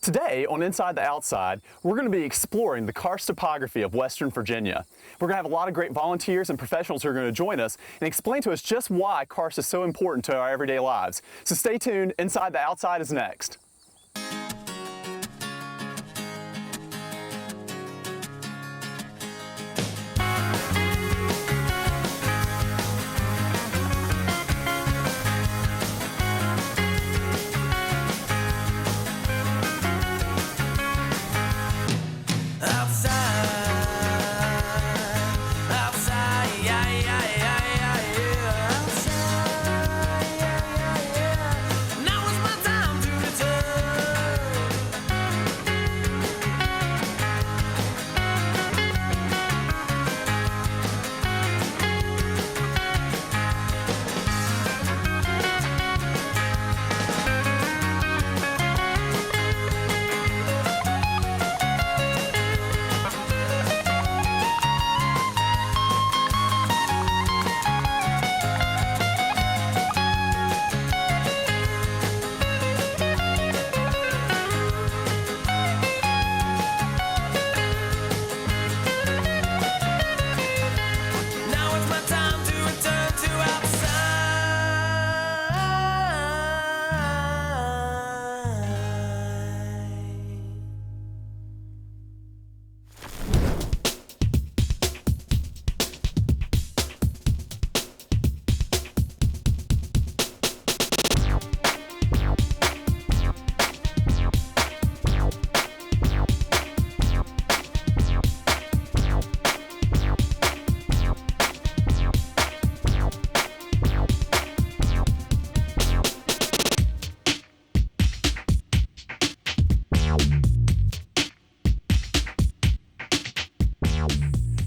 Today on Inside the Outside, we're going to be exploring the karst topography of Western Virginia. We're going to have a lot of great volunteers and professionals who are going to join us and explain to us just why karst is so important to our everyday lives. So stay tuned, Inside the Outside is next.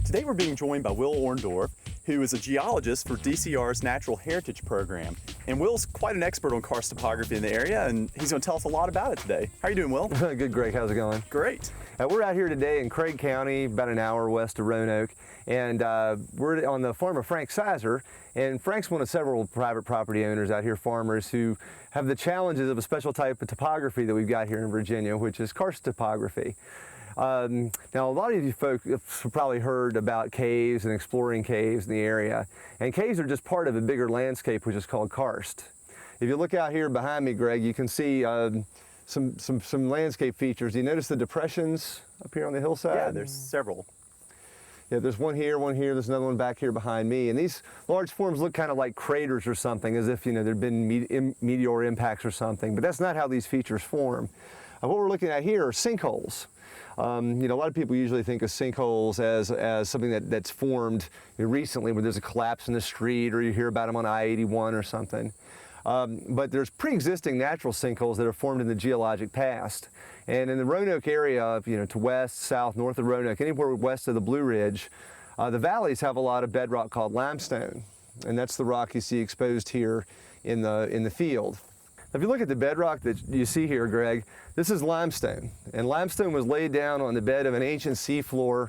Today we're being joined by Will Orndorff, who is a geologist for DCR's Natural Heritage Program. And Will's quite an expert on karst topography in the area, and he's going to tell us a lot about it today. How are you doing, Will? Good, Greg. How's it going? Great. We're out here today in Craig County, about an hour west of Roanoke, and we're on the farm of Frank Sizer. And Frank's one of several private property owners out here, farmers who have the challenges of a special type of topography that we've got here in Virginia, which is karst topography. Now, a lot of you folks have probably heard about caves and exploring caves in the area, and caves are just part of a bigger landscape which is called karst. If you look out here behind me, Greg, you can see some landscape features. Do you notice the depressions up here on the hillside? Yeah, there's several. Yeah, there's one here, there's another one back here behind me, and these large forms look kind of like craters or something, as if, you know, there'd been meteor impacts or something, but that's not how these features form. What we're looking at here are sinkholes. You know, a lot of people usually think of sinkholes as something that's formed recently, when there's a collapse in the street, or you hear about them on I-81 or something. But there's pre-existing natural sinkholes that are formed in the geologic past. And in the Roanoke area, you know, to west, south, north of Roanoke, anywhere west of the Blue Ridge, the valleys have a lot of bedrock called limestone. And that's the rock you see exposed here in the field. If you look at the bedrock that you see here, Greg, this is limestone. And limestone was laid down on the bed of an ancient seafloor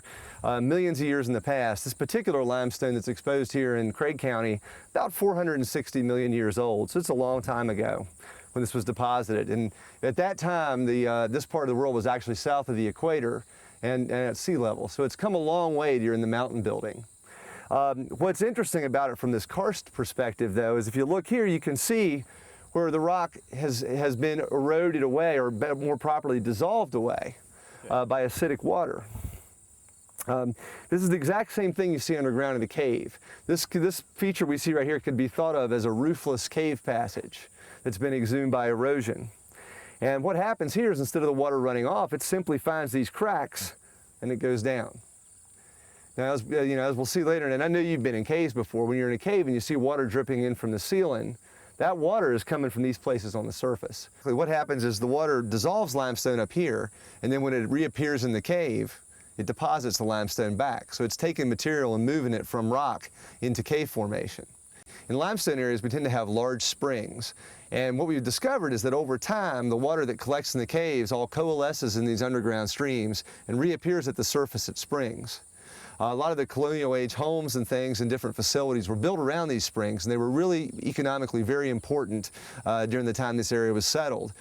millions of years in the past. This particular limestone that's exposed here in Craig County, about 460 million years old. So it's a long time ago when this was deposited. And at that time, this part of the world was actually south of the equator and at sea level. So it's come a long way during the mountain building. What's interesting about it from this karst perspective, though, is if you look here, you can see where the rock has been eroded away, or more properly dissolved away by acidic water. This is the exact same thing you see underground in the cave. This feature we see right here could be thought of as a roofless cave passage that's been exhumed by erosion. And what happens here is, instead of the water running off, it simply finds these cracks and it goes down. Now, as we'll see later, and I know you've been in caves before, when you're in a cave and you see water dripping in from the ceiling, that water is coming from these places on the surface. What happens is the water dissolves limestone up here, and then when it reappears in the cave, it deposits the limestone back. So it's taking material and moving it from rock into cave formation. In limestone areas, we tend to have large springs. And what we've discovered is that over time, the water that collects in the caves all coalesces in these underground streams and reappears at the surface at springs. A lot of the colonial age homes and things and different facilities were built around these springs, and they were really economically very important during the time this area was settled.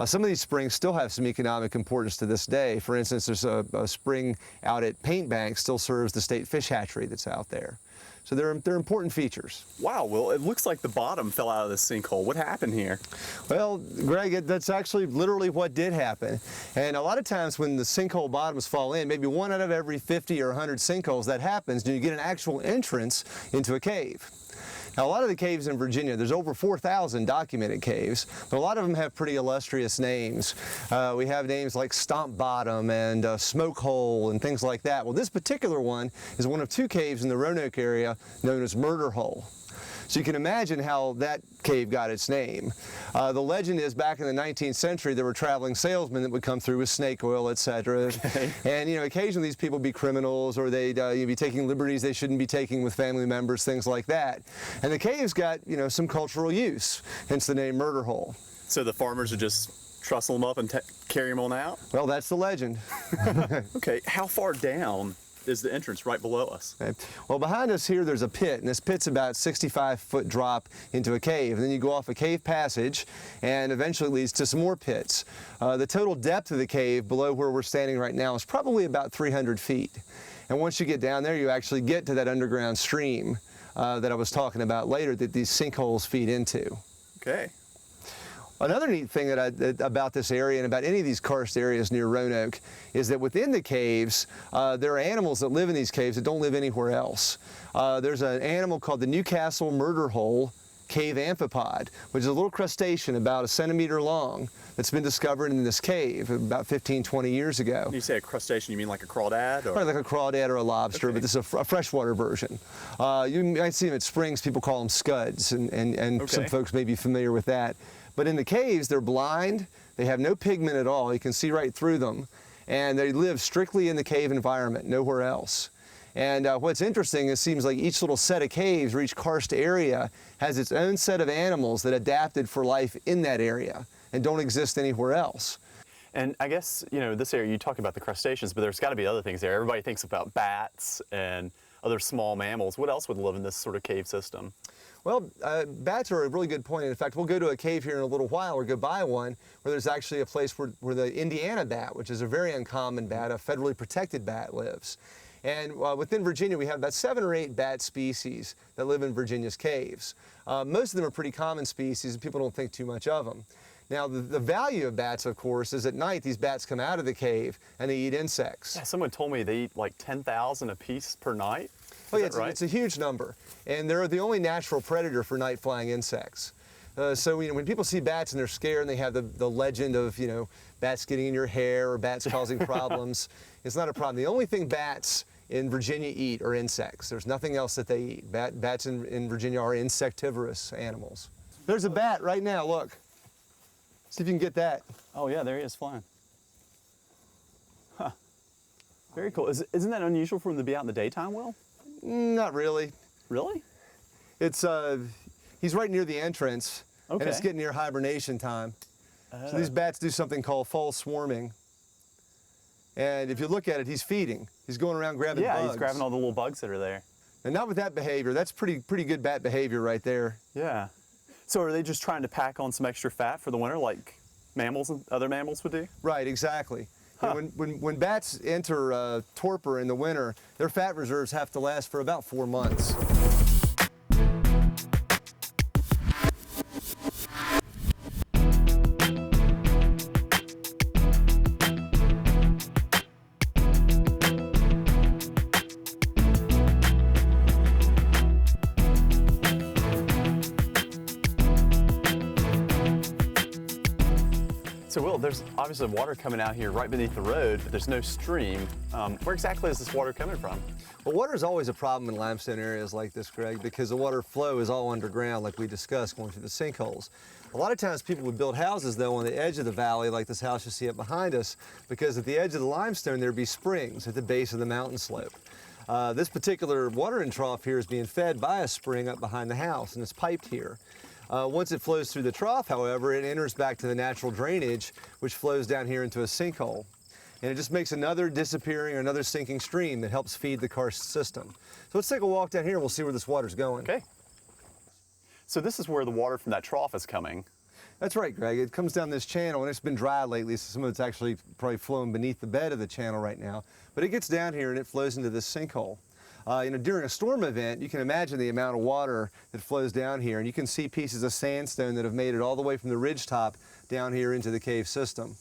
Some of these springs still have some economic importance to this day. For instance, there's a spring out at Paint Bank still serves the state fish hatchery that's out there. So they're important features. Wow, well, it looks like the bottom fell out of this sinkhole. What happened here? Well, Greg, that's actually literally what did happen. And a lot of times when the sinkhole bottoms fall in, maybe 1 out of every 50 or 100 sinkholes that happens, and you get an actual entrance into a cave. Now, a lot of the caves in Virginia, there's over 4,000 documented caves, but a lot of them have pretty illustrious names. We have names like Stomp Bottom and Smoke Hole and things like that. Well, this particular one is one of 2 caves in the Roanoke area known as Murder Hole. So you can imagine how that cave got its name. The legend is back in the 19th century there were traveling salesmen that would come through with snake oil, etc. Okay. And occasionally these people would be criminals, or they'd be taking liberties they shouldn't be taking with family members, things like that. And the caves got some cultural use, hence the name Murder Hole. So the farmers would just trussel them up and carry them on out? Well, that's the legend. Okay, how far down is the entrance right below us? Okay. Well, behind us here there's a pit, and this pit's about 65-foot drop into a cave. And then you go off a cave passage, and eventually leads to some more pits. The total depth of the cave below where we're standing right now is probably about 300 feet. And once you get down there, you actually get to that underground stream that I was talking about later that these sinkholes feed into. Okay. Another neat thing about this area and about any of these karst areas near Roanoke is that within the caves, there are animals that live in these caves that don't live anywhere else. There's an animal called the Newcastle Murder Hole cave amphipod, which is a little crustacean about 1 centimeter long that's been discovered in this cave about 15, 20 years ago. When you say a crustacean, you mean like a crawdad? Or? Right, like a crawdad or a lobster, Okay. but this is a freshwater version. You might see them at springs, people call them scuds, and Okay. some folks may be familiar with that. But in the caves, they're blind, they have no pigment at all, you can see right through them, and they live strictly in the cave environment, nowhere else. And what's interesting, it seems like each little set of caves or each karst area has its own set of animals that adapted for life in that area and don't exist anywhere else. And I guess, this area, you talk about the crustaceans, but there's got to be other things there. Everybody thinks about bats and other small mammals. What else would live in this sort of cave system? Well, bats are a really good point. In fact, we'll go to a cave here in a little while, or go by one, where there's actually a place where the Indiana bat, which is a very uncommon bat, a federally protected bat, lives. And within Virginia, we have about 7 or 8 bat species that live in Virginia's caves. Most of them are pretty common species, and people don't think too much of them. Now, the value of bats, of course, is at night these bats come out of the cave and they eat insects. Yeah, someone told me they eat like 10,000 a piece per night. Oh, yeah, Is that right? it's a huge number. And they're the only natural predator for night-flying insects. So when people see bats and they're scared and they have the legend of, bats getting in your hair or bats causing problems, it's not a problem. The only thing bats in Virginia eat are insects. There's nothing else that they eat. Bats in Virginia are insectivorous animals. There's a bat right now, look. See if you can get that. Oh yeah, there he is flying. Huh. Very cool. Isn't that unusual for him to be out in the daytime, Will? Not really. Really? It's he's right near the entrance, Okay. and it's getting near hibernation time. So these bats do something called fall swarming. And if you look at it, he's feeding. He's going around grabbing bugs. Yeah, he's grabbing all the little bugs that are there. And not with that behavior. That's pretty good bat behavior right there. Yeah. So are they just trying to pack on some extra fat for the winter like mammals and other mammals would do? Right, exactly. Huh. When bats enter torpor in the winter, their fat reserves have to last for about 4 months. So Will, there's obviously water coming out here right beneath the road, but there's no stream. Where exactly is this water coming from? Well, water is always a problem in limestone areas like this, Greg, because the water flow is all underground, like we discussed, going through the sinkholes. A lot of times people would build houses, though, on the edge of the valley, like this house you see up behind us, because at the edge of the limestone there'd be springs at the base of the mountain slope. This particular watering trough here is being fed by a spring up behind the house, and it's piped here. Once it flows through the trough, however, it enters back to the natural drainage, which flows down here into a sinkhole. And it just makes another disappearing or another sinking stream that helps feed the karst system. So let's take a walk down here and we'll see where this water's going. Okay. So this is where the water from that trough is coming. That's right, Greg. It comes down this channel, and it's been dry lately, so some of it's actually probably flowing beneath the bed of the channel right now. But it gets down here and it flows into this sinkhole. During a storm event, you can imagine the amount of water that flows down here, and you can see pieces of sandstone that have made it all the way from the ridge top down here into the cave system.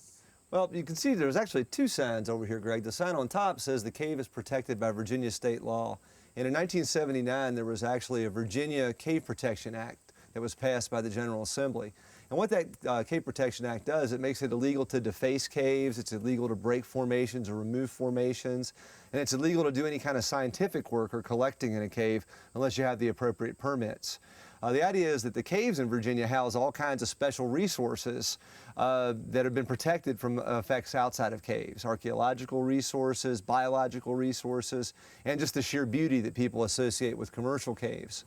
Well, you can see there's actually two signs over here, Greg. The sign on top says the cave is protected by Virginia state law. And in 1979, there was actually a Virginia Cave Protection Act that was passed by the General Assembly. And what that Cave Protection Act does, it makes it illegal to deface caves, it's illegal to break formations or remove formations, and it's illegal to do any kind of scientific work or collecting in a cave unless you have the appropriate permits. The idea is that the caves in Virginia house all kinds of special resources that have been protected from effects outside of caves, archaeological resources, biological resources, and just the sheer beauty that people associate with commercial caves.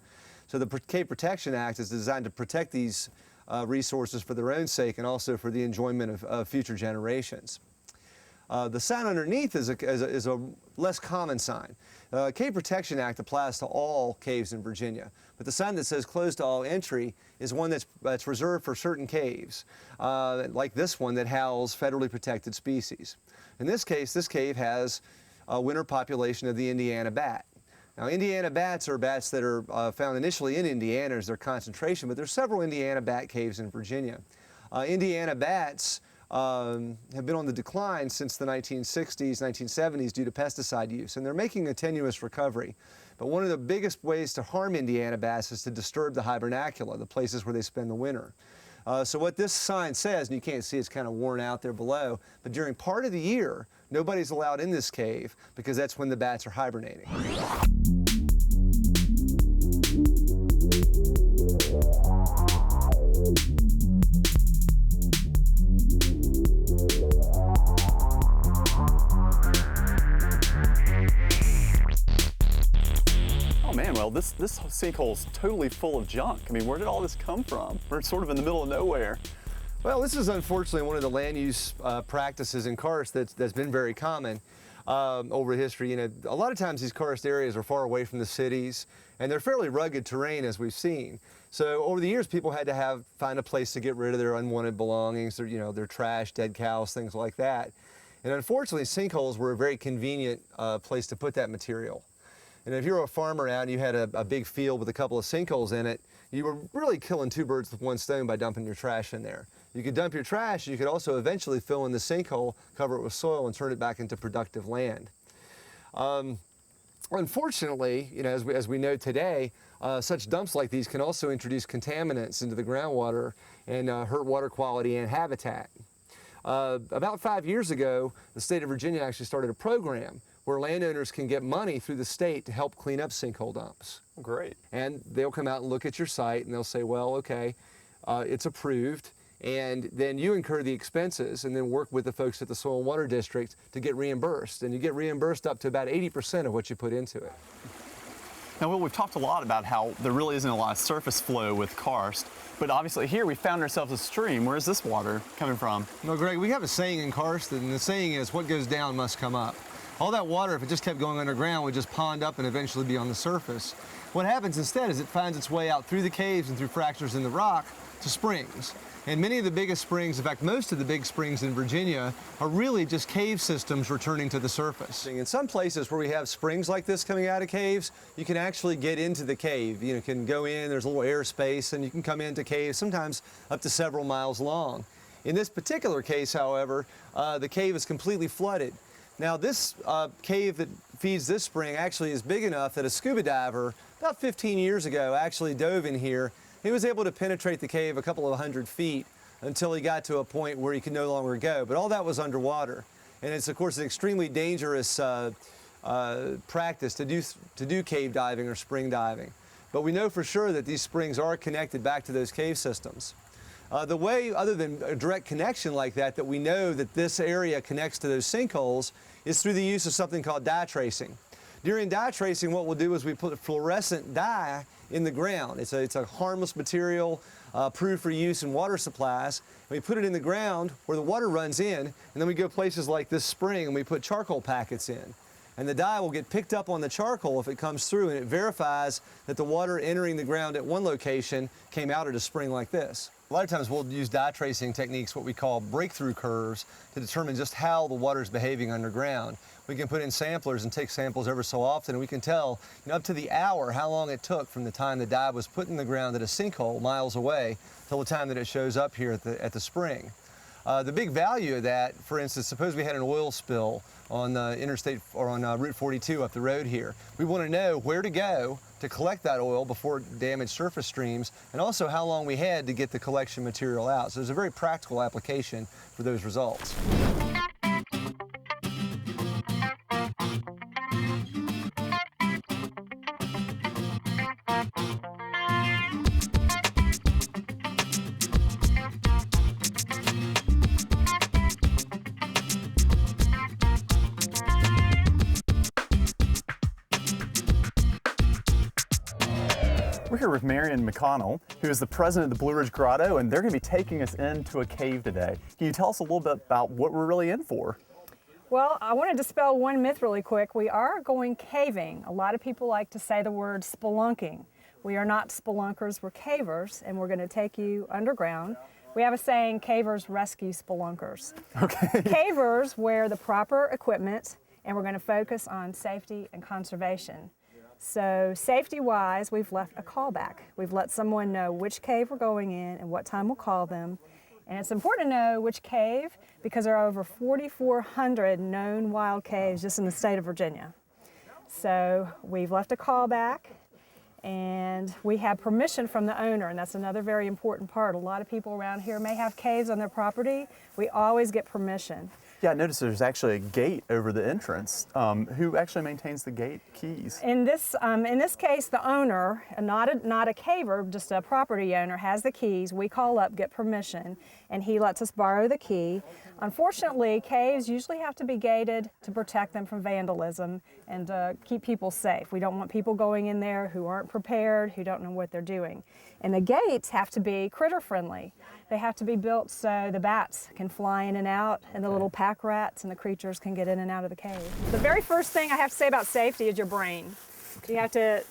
So the Cave Protection Act is designed to protect these resources for their own sake and also for the enjoyment of future generations. The sign underneath is a less common sign. Cave Protection Act applies to all caves in Virginia, but the sign that says closed to all entry is one that's reserved for certain caves, like this one that houses federally protected species. In this case, this cave has a winter population of the Indiana bat. Now, Indiana bats are bats that are found initially in Indiana as their concentration, but there's several Indiana bat caves in Virginia. Indiana bats have been on the decline since the 1960s, 1970s due to pesticide use, and they're making a tenuous recovery. But one of the biggest ways to harm Indiana bats is to disturb the hibernacula, the places where they spend the winter. So what this sign says, and you can't see it's kind of worn out there below, but during part of the year, nobody's allowed in this cave because that's when the bats are hibernating. Oh man, well this sinkhole's totally full of junk. I mean, where did all this come from? We're sort of in the middle of nowhere. Well, this is unfortunately one of the land use practices in karst that's been very common over history. You know, a lot of times these karst areas are far away from the cities, and they're fairly rugged terrain, as we've seen. So over the years, people had to find a place to get rid of their unwanted belongings, their trash, dead cows, things like that. And unfortunately, sinkholes were a very convenient place to put that material. And if you're a farmer out and you had a big field with a couple of sinkholes in it, you were really killing two birds with one stone by dumping your trash in there. You could dump your trash, you could also eventually fill in the sinkhole, cover it with soil, and turn it back into productive land. Unfortunately, as we know today, such dumps like these can also introduce contaminants into the groundwater and hurt water quality and habitat. About 5 years ago, the state of Virginia actually started a program where landowners can get money through the state to help clean up sinkhole dumps. Great. And they'll come out and look at your site and they'll say, well, okay, it's approved, and then you incur the expenses and then work with the folks at the Soil and Water District to get reimbursed. And you get reimbursed up to about 80% of what you put into it. Now, Will, we've talked a lot about how there really isn't a lot of surface flow with karst, but obviously here we found ourselves a stream. Where's this water coming from? No, Greg, we have a saying in karst, and the saying is, what goes down must come up. All that water, if it just kept going underground, would just pond up and eventually be on the surface. What happens instead is it finds its way out through the caves and through fractures in the rock to springs. And many of the biggest springs, in fact, most of the big springs in Virginia, are really just cave systems returning to the surface. In some places where we have springs like this coming out of caves, you can actually get into the cave. You can go in, there's a little air space, and you can come into caves, sometimes up to several miles long. In this particular case, however, the cave is completely flooded. Now, this cave that feeds this spring actually is big enough that a scuba diver about 15 years ago actually dove in here. He was able to penetrate the cave a couple of 100 feet until he got to a point where he could no longer go. But all that was underwater. And it's, of course, an extremely dangerous practice to do cave diving or spring diving. But we know for sure that these springs are connected back to those cave systems. The way, other than a direct connection like that we know that this area connects to those sinkholes is through the use of something called dye tracing. During dye tracing, what we'll do is we put a fluorescent dye in the ground. It's a harmless material, approved for use in water supplies. We put it in the ground where the water runs in, and then we go places like this spring and we put charcoal packets in. And the dye will get picked up on the charcoal if it comes through, and it verifies that the water entering the ground at one location came out at a spring like this. A lot of times we'll use dye tracing techniques, what we call breakthrough curves, to determine just how the water is behaving underground. We can put in samplers and take samples ever so often, and we can tell, up to the hour how long it took from the time the dye was put in the ground at a sinkhole miles away till the time that it shows up here at the spring. The big value of that, for instance, suppose we had an oil spill on interstate or on Route 42 up the road here. We want to know where to go to collect that oil before it damaged surface streams, and also how long we had to get the collection material out. So there's a very practical application for those results. We're here with Marion McConnell, who is the president of the Blue Ridge Grotto, and they're going to be taking us into a cave today. Can you tell us a little bit about what we're really in for? Well, I want to dispel one myth really quick. We are going caving. A lot of people like to say the word spelunking. We are not spelunkers, we're cavers, and we're going to take you underground. We have a saying, cavers rescue spelunkers. Okay. Cavers wear the proper equipment, and we're going to focus on safety and conservation. So safety-wise, we've left a callback. We've let someone know which cave we're going in and what time we'll call them. And it's important to know which cave because there are over 4,400 known wild caves just in the state of Virginia. So we've left a callback, and we have permission from the owner, and that's another very important part. A lot of people around here may have caves on their property. We always get permission. Yeah, I noticed there's actually a gate over the entrance. Who actually maintains the gate keys? In this case, the owner, not a caver, just a property owner, has the keys. We call up, get permission, and he lets us borrow the key. Unfortunately, caves usually have to be gated to protect them from vandalism and keep people safe. We don't want people going in there who aren't prepared, who don't know what they're doing. And the gates have to be critter friendly. They have to be built so the bats can fly in and out, and the little pack rats and the creatures can get in and out of the cave. The very first thing I have to say about safety is your brain. You have to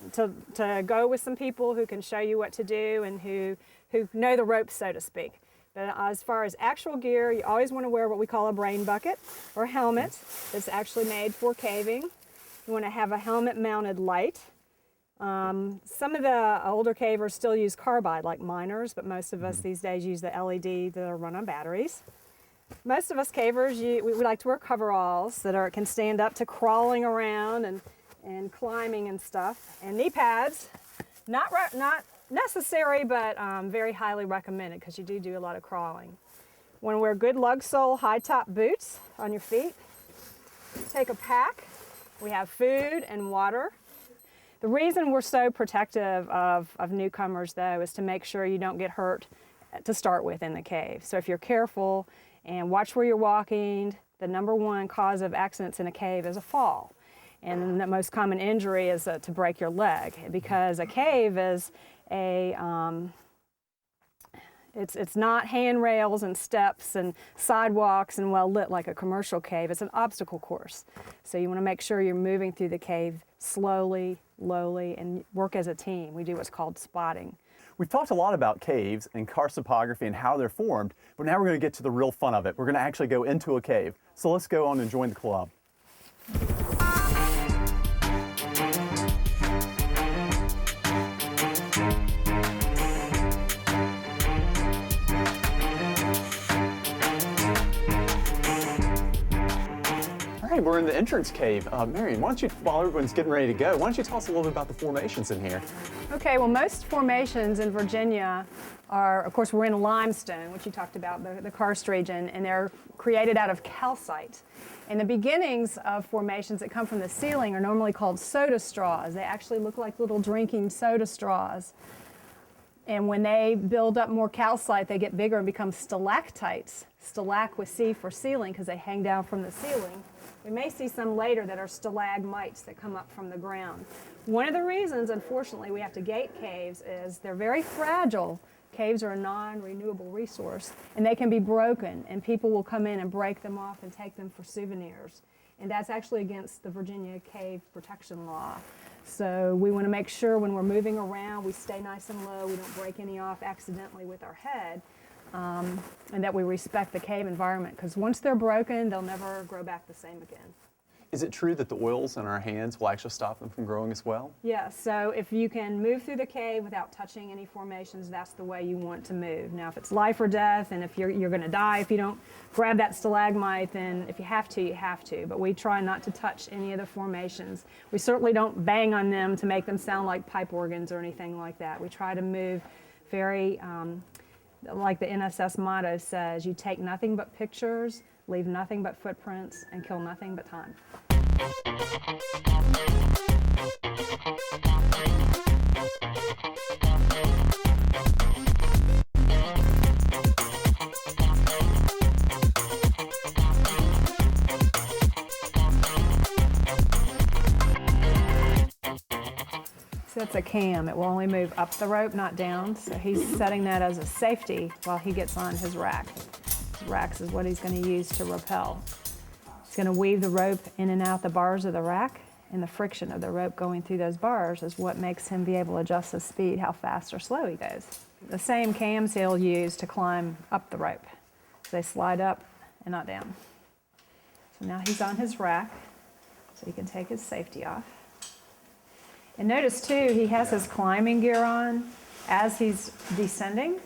go with some people who can show you what to do and who know the ropes, so to speak. But as far as actual gear, you always want to wear what we call a brain bucket or helmet that's actually made for caving. You want to have a helmet mounted light. Some of the older cavers still use carbide like miners, but most of us these days use the LED that are run on batteries. Most of us cavers, we like to wear coveralls that can stand up to crawling around and climbing and stuff. And knee pads, not necessary, but very highly recommended because you do a lot of crawling. You want to wear good lug sole, high top boots on your feet. Take a pack. We have food and water. The reason we're so protective of newcomers, though, is to make sure you don't get hurt to start with in the cave. So if you're careful and watch where you're walking, the #1 cause of accidents in a cave is a fall. And the most common injury is to break your leg, because a cave is it's not handrails and steps and sidewalks and well lit like a commercial cave. It's an obstacle course. So you want to make sure you're moving through the cave slowly, lowly, and work as a team. We do what's called spotting. We've talked a lot about caves and karst topography and how they're formed, but now we're going to get to the real fun of it. We're going to actually go into a cave. So let's go on and join the club. All right, we're in the entrance cave. Marion, why don't you, while everyone's getting ready to go, why don't you tell us a little bit about the formations in here? Okay, well, most formations in Virginia are, of course, we're in limestone, which you talked about, the karst region, and they're created out of calcite. And the beginnings of formations that come from the ceiling are normally called soda straws. They actually look like little drinking soda straws. And when they build up more calcite, they get bigger and become stalactites. Stalac with C for ceiling because they hang down from the ceiling. We may see some later that are stalagmites that come up from the ground. One of the reasons, unfortunately, we have to gate caves is they're very fragile. Caves are a non-renewable resource, and they can be broken, and people will come in and break them off and take them for souvenirs. And that's actually against the Virginia Cave Protection Law. So we want to make sure when we're moving around, we stay nice and low, we don't break any off accidentally with our head, and that we respect the cave environment, because once they're broken, they'll never grow back the same again. Is it true that the oils in our hands will actually stop them from growing as well? Yes, so if you can move through the cave without touching any formations, that's the way you want to move. Now, if it's life or death, and if you're going to die if you don't grab that stalagmite, then if you have to, you have to. But we try not to touch any of the formations. We certainly don't bang on them to make them sound like pipe organs or anything like that. We try to move very, like the NSS motto says, you take nothing but pictures, leave nothing but footprints, and kill nothing but time. So that's a cam. It will only move up the rope, not down. So he's setting that as a safety while he gets on his rack. His racks is what he's going to use to rappel. He's going to weave the rope in and out the bars of the rack, and the friction of the rope going through those bars is what makes him be able to adjust his speed, how fast or slow he goes. The same cams he'll use to climb up the rope. So they slide up and not down. So now he's on his rack, so he can take his safety off. And notice too, he has his climbing gear on as he's descending.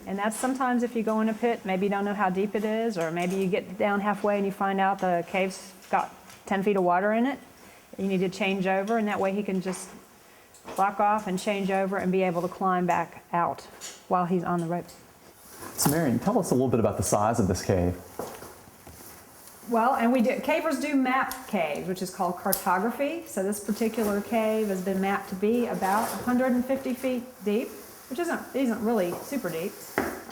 And that's sometimes if you go in a pit, maybe you don't know how deep it is, or maybe you get down halfway and you find out the cave's got 10 feet of water in it. You need to change over, and that way he can just lock off and change over and be able to climb back out while he's on the rope. So Marion, tell us a little bit about the size of this cave. Well, and cavers do map caves, which is called cartography. So this particular cave has been mapped to be about 150 feet deep, which isn't really super deep,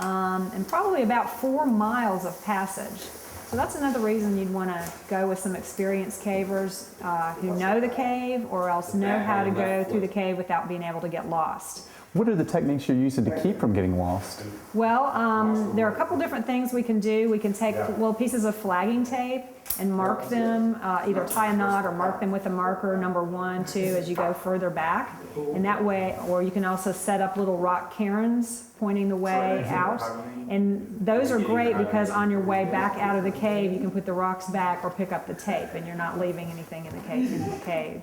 and probably about 4 miles of passage. So that's another reason you'd want to go with some experienced cavers who know the cave, or else know how to go through the cave without being able to get lost. What are the techniques you're using to keep from getting lost? Well, there are a couple different things we can do. We can take little pieces of flagging tape and mark them, either tie a knot or mark them with a marker, number 1, 2, as you go further back. And that way, or you can also set up little rock cairns pointing the way out. And those are great because on your way back out of the cave, you can put the rocks back or pick up the tape, and you're not leaving anything in the cave.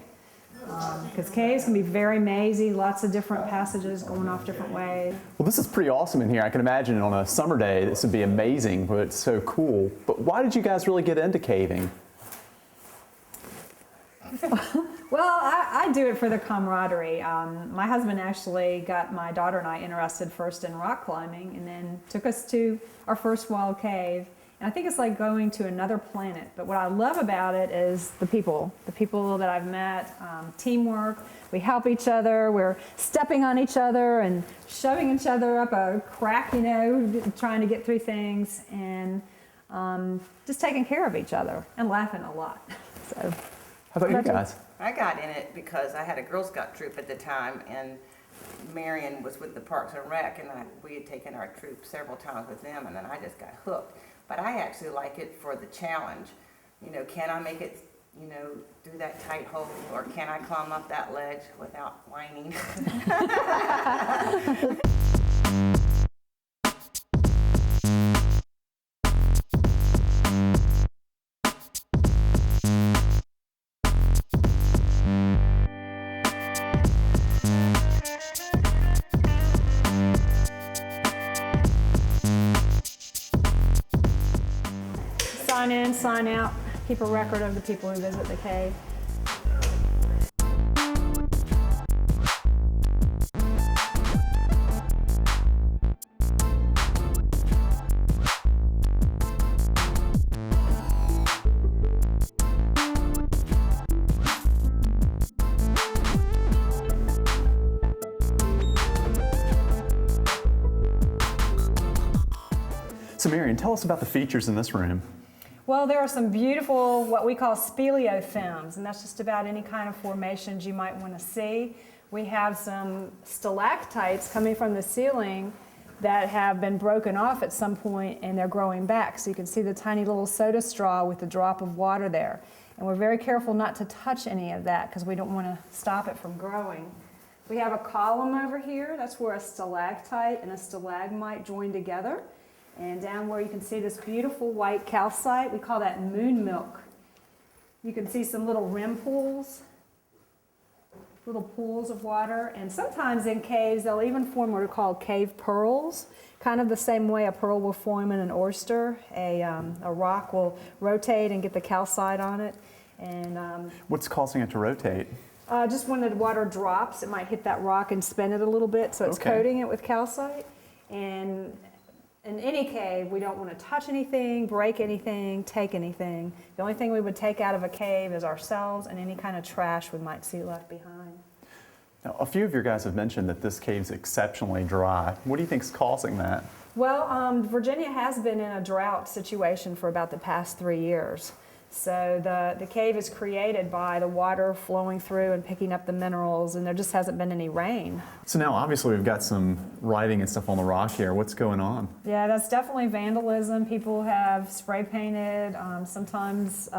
Because caves can be very mazy, lots of different passages going off different ways. Well, this is pretty awesome in here. I can imagine on a summer day this would be amazing, but it's so cool. But why did you guys really get into caving? Well, I do it for the camaraderie. My husband actually got my daughter and I interested first in rock climbing, and then took us to our first wild cave. And I think it's like going to another planet. But what I love about it is the people that I've met, teamwork. We help each other. We're stepping on each other and shoving each other up a crack, trying to get through things, and just taking care of each other and laughing a lot. So, how about you guys? I got in it because I had a Girl Scout troop at the time, and Marion was with the Parks and Rec, and we had taken our troop several times with them, and then I just got hooked. But I actually like it for the challenge. Can I make it, through that tight hole, or can I climb up that ledge without whining? Sign in, sign out, keep a record of the people who visit the cave. So Marion, tell us about the features in this room. Well, there are some beautiful, what we call speleothems, and that's just about any kind of formations you might want to see. We have some stalactites coming from the ceiling that have been broken off at some point and they're growing back. So you can see the tiny little soda straw with the drop of water there. And we're very careful not to touch any of that because we don't want to stop it from growing. We have a column over here. That's where a stalactite and a stalagmite join together. And down where you can see this beautiful white calcite, we call that moon milk. You can see some little rim pools, little pools of water. And sometimes in caves, they'll even form what are called cave pearls, kind of the same way a pearl will form in an oyster. A rock will rotate and get the calcite on it. And What's causing it to rotate? just when the water drops, it might hit that rock and spin it a little bit, so it's Okay. coating it with calcite. And in any cave, we don't want to touch anything, break anything, take anything. The only thing we would take out of a cave is ourselves and any kind of trash we might see left behind. Now, a few of your guys have mentioned that this cave's exceptionally dry. What do you think is causing that? Well, Virginia has been in a drought situation for about the past 3 years. So the cave is created by the water flowing through and picking up the minerals, and there just hasn't been any rain. So now obviously we've got some writing and stuff on the rock here. What's going on? Yeah, that's definitely vandalism. People have spray painted, sometimes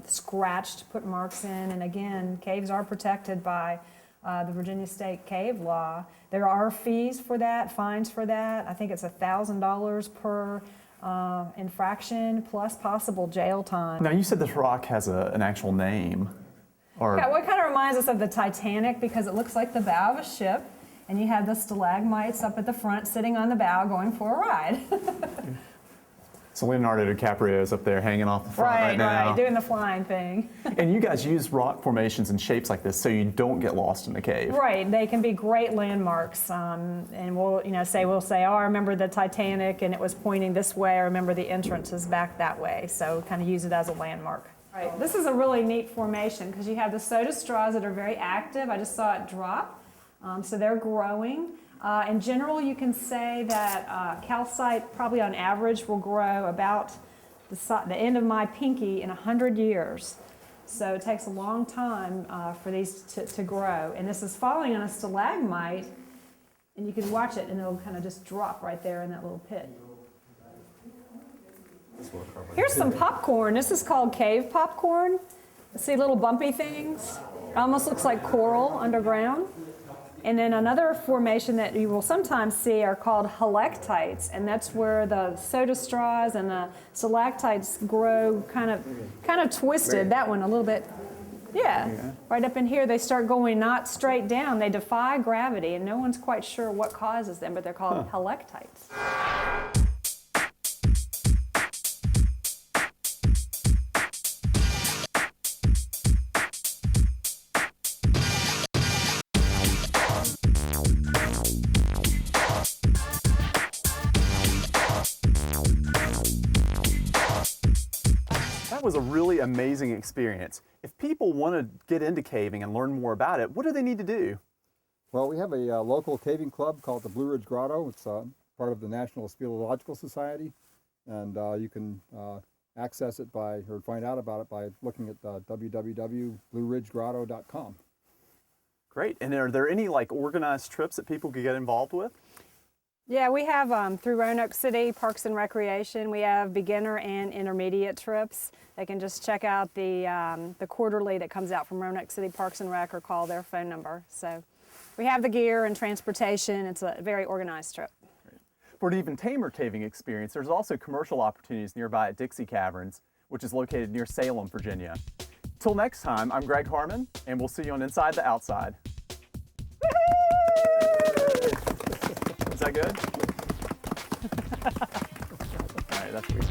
scratched, put marks in, and again, caves are protected by the Virginia State Cave Law. There are fees for that, fines for that. I think it's $1,000 per infraction plus possible jail time. Now you said this rock has an actual name. Or Yeah, what kind of reminds us of the Titanic because it looks like the bow of a ship, and you have the stalagmites up at the front sitting on the bow going for a ride. So Leonardo DiCaprio is up there hanging off the front right now. Right, doing the flying thing. And you guys use rock formations and shapes like this so you don't get lost in the cave. Right, they can be great landmarks, and we'll say, oh, I remember the Titanic, and it was pointing this way. I remember the entrance is back that way, so kind of use it as a landmark. Right, this is a really neat formation because you have the soda straws that are very active. I just saw it drop, so they're growing. In general, you can say that calcite probably on average will grow about the end of my pinky in 100 years. So it takes a long time for these to grow. And this is falling on a stalagmite, and you can watch it and it'll kind of just drop right there in that little pit. Here's some popcorn. This is called cave popcorn. See little bumpy things? It almost looks like coral underground. And then another formation that you will sometimes see are called halectites, and that's where the soda straws and the stalactites grow kind of twisted. That one a little bit, yeah. Right up in here, they start going not straight down. They defy gravity, and no one's quite sure what causes them, but they're called halectites. That was a really amazing experience. If people want to get into caving and learn more about it, what do they need to do? Well, we have a local caving club called the Blue Ridge Grotto. It's part of the National Speleological Society, and you can access it or find out about it by looking at www.blueridgegrotto.com. Great. And are there any organized trips that people could get involved with? Yeah, we have through Roanoke City Parks and Recreation, we have beginner and intermediate trips. They can just check out the quarterly that comes out from Roanoke City Parks and Rec or call their phone number. So we have the gear and transportation. It's a very organized trip. For an even tamer caving experience, there's also commercial opportunities nearby at Dixie Caverns, which is located near Salem, Virginia. Till next time, I'm Greg Harmon, and we'll see you on Inside the Outside. Is that good? All right, that's good.